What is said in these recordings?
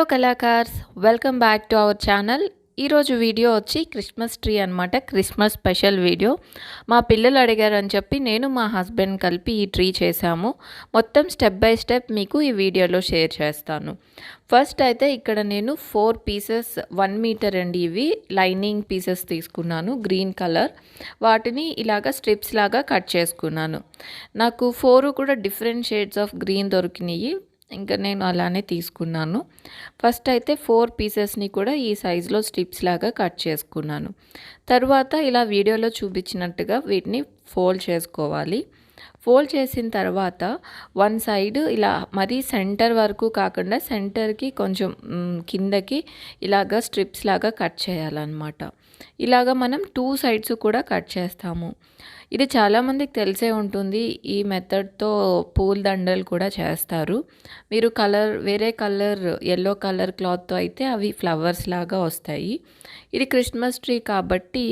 Hello కళాకార్స్, welcome back to our channel. ఈరోజు video వచ్చి క్రిస్మస్ ట్రీ అనమాట. Christmas special video. మా పిల్లలు అడిగారని చెప్పి నేను మా హస్బెండ్ కలిపి ఈ ట్రీ చేశాము. మొత్తం స్టెప్ బై స్టెప్ మీకు ఈ వీడియోలో షేర్ చేస్తాను. ఫస్ట్ అయితే ఇక్కడ నేను 4 పీసెస్ 1 మీటర్ అండి, ఇవి లైనింగ్ పీసెస్ తీసుకున్నాను గ్రీన్ కలర్. వాటిని ఇలాగా స్ట్రిప్స్ లాగా కట్ చేసుకున్నాను. నాకు 4 కూడా డిఫరెంట్ షేడ్స్ ఆఫ్ గ్రీన్ దొరికినాయి. ఇంకా నేను అలానే తీసుకున్నాను. ఫస్ట్ అయితే 4 పీసెస్ని కూడా ఈ సైజులో స్ట్రిప్స్ లాగా కట్ చేసుకున్నాను. తర్వాత ఇలా వీడియోలో చూపించినట్టుగా వీటిని ఫోల్డ్ చేసుకోవాలి. ఫోల్డ్ చేసిన తర్వాత వన్ సైడ్ ఇలా మరీ సెంటర్ వరకు కాకుండా సెంటర్కి కొంచెం కిందకి ఇలాగా స్ట్రిప్స్ లాగా కట్ చేయాలన్నమాట. ఇలాగా మనం 2 సైడ్స్ కూడా కట్ చేస్తాము. ఇది చాలామందికి తెలిసే ఉంటుంది. ఈ మెథడ్తో పూల దండలు కూడా చేస్తారు. మీరు వేరే కలర్ ఎల్లో కలర్ క్లాత్తో అయితే అవి ఫ్లవర్స్ లాగా వస్తాయి. ఇది క్రిస్మస్ ట్రీ కాబట్టి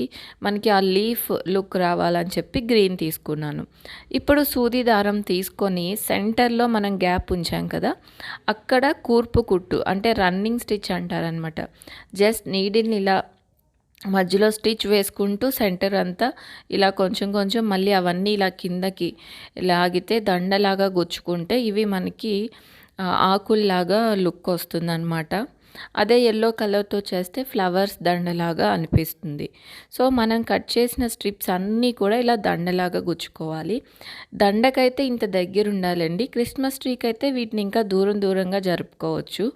మనకి ఆ లీఫ్ లుక్ రావాలని చెప్పి గ్రీన్ తీసుకున్నాను. ఇప్పుడు సూది దారం తీసుకొని సెంటర్లో మనం గ్యాప్ ఉంచాం కదా, అక్కడ కూర్పు కుట్టు అంటే రన్నింగ్ స్టిచ్ అంటారనమాట. జస్ట్ నీడిల్ని ఇలా మధ్యలో స్టిచ్ వేసుకుంటూ సెంటర్ అంతా ఇలా కొంచెం కొంచెం మళ్ళీ అవన్నీ ఇలా కిందకి లాగితే దండలాగా గుచ్చుకుంటే ఇవి మనకి ఆకుల్లాగా లుక్ వస్తుందన్నమాట. అదే ఎల్లో కలర్తో చేస్తే ఫ్లవర్స్ దండలాగా అనిపిస్తుంది. సో మనం కట్ చేసిన స్ట్రిప్స్ అన్నీ కూడా ఇలా దండలాగా గుచ్చుకోవాలి. దండకైతే ఇంత దగ్గర ఉండాలండి. క్రిస్మస్ ట్రీకి అయితే వీటిని ఇంకా దూరం దూరంగా జరుపుకోవచ్చు.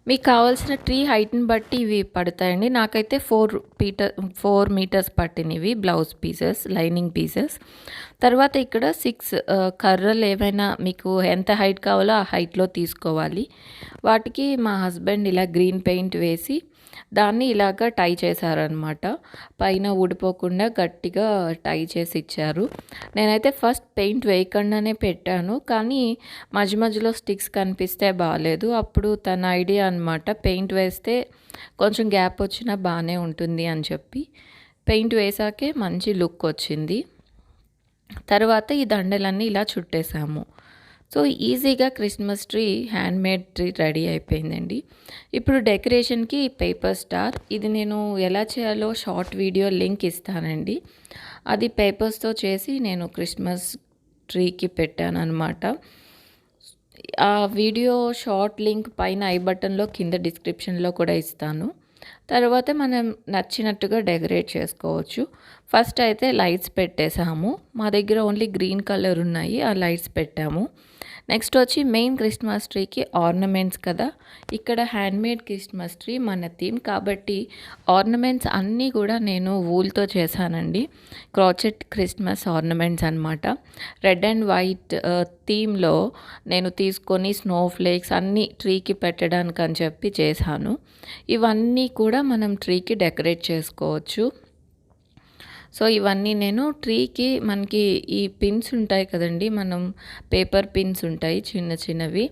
మీకు కావాల్సిన ట్రీ హైట్ని బట్టి ఇవి పడతాయండి. నాకైతే 4 మీటర్స్ పట్టినవి బ్లౌజ్ పీసెస్, లైనింగ్ పీసెస్. తర్వాత ఇక్కడ 6 కర్రలు ఏమైనా మీకు ఎంత హైట్ కావాలో ఆ హైట్లో తీసుకోవాలి. వాటికి మా హస్బెండ్ ఇలా గ్రీన్ పెయింట్ వేసి దాన్ని ఇలాగ టై చేశారనమాట. పైన ఊడిపోకుండా గట్టిగా టై చేసి ఇచ్చారు. నేనైతే ఫస్ట్ పెయింట్ వేయకుండానే పెట్టాను, కానీ మధ్య మధ్యలో స్టిక్స్ కనిపిస్తే బాగాలేదు. అప్పుడు తన ఐడియా అనమాట, పెయింట్ వేస్తే కొంచెం గ్యాప్ వచ్చినా బాగానే ఉంటుంది అని చెప్పి పెయింట్ వేసాకే మంచి లుక్ వచ్చింది. తర్వాత ఈ దండలన్నీ ఇలా చుట్టేసాము. సో ఈజీగా Christmas tree handmade tree ready అయిపోయిందండి. ఇప్పుడు డెకరేషన్కి పేపర్ స్టార్, ఇది నేను ఎలా చేయాలో షార్ట్ వీడియో లింక్ ఇస్తానండి. అది పేపర్స్తో చేసి నేను క్రిస్మస్ ట్రీకి పెట్టాను అనమాట. ఆ వీడియో షార్ట్ లింక్ పైన ఐ బటన్లో కింద డిస్క్రిప్షన్లో కూడా ఇస్తాను. తర్వాత మనం నచ్చినట్టుగా డెకరేట్ చేసుకోవచ్చు. ఫస్ట్ అయితే లైట్స్ పెట్టేసాము. మా దగ్గర ఓన్లీ గ్రీన్ కలర్ ఉన్నాయి, ఆ లైట్స్ పెట్టాము. నెక్స్ట్ వచ్చి మెయిన్ క్రిస్మస్ ట్రీకి ఆర్నమెంట్స్ కదా. ఇక్కడ హ్యాండ్మేడ్ క్రిస్మస్ ట్రీ మన థీమ్ కాబట్టి ఆర్నమెంట్స్ అన్నీ కూడా నేను వూల్తో చేశానండి. క్రాచెట్ క్రిస్మస్ ఆర్నమెంట్స్ అనమాట. రెడ్ అండ్ వైట్ థీమ్లో నేను తీసుకొని స్నో ఫ్లేక్స్ అన్నీ ట్రీకి పెట్టడానికి అని చెప్పి చేశాను. ఇవన్నీ కూడా మనం ట్రీకి డెకరేట్ చేసుకోవచ్చు. సో ఇవన్నీ నేను ట్రీకి మనకి ఈ పిన్స్ ఉంటాయి కదండి, మనం పేపర్ పిన్స్ ఉంటాయి చిన్న చిన్నవి.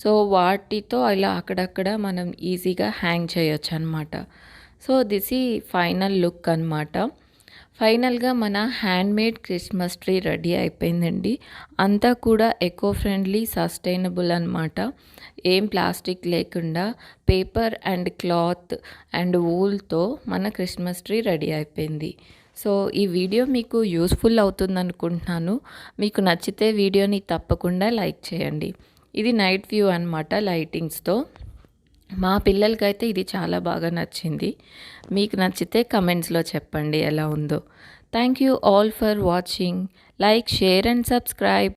సో వాటితో ఇలా అక్కడక్కడ మనం ఈజీగా హ్యాంగ్ చేయొచ్చు అనమాట. సో దిస్ ఈ ఫైనల్ లుక్ అనమాట. ఫైనల్గా మన హ్యాండ్మేడ్ క్రిస్మస్ ట్రీ రెడీ అయిపోయిందండి. అంతా కూడా ఎకో ఫ్రెండ్లీ, సస్టైనబుల్ అనమాట. ఏం ప్లాస్టిక్ లేకుండా పేపర్ అండ్ క్లాత్ అండ్ వూల్తో మన క్రిస్మస్ ట్రీ రెడీ అయిపోయింది. సో ఈ వీడియో మీకు యూస్ఫుల్ అవుతుంది అనుకుంటున్నాను. మీకు నచ్చితే వీడియోని తప్పకుండా లైక్ చేయండి. ఇది నైట్ వ్యూ అనమాట లైటింగ్స్తో. మా పిల్లలకైతే ఇది చాలా బాగా నచ్చింది. మీకు నచ్చితే కమెంట్స్లో చెప్పండి ఎలా ఉందో. Thank you all for watching. Like, share and subscribe.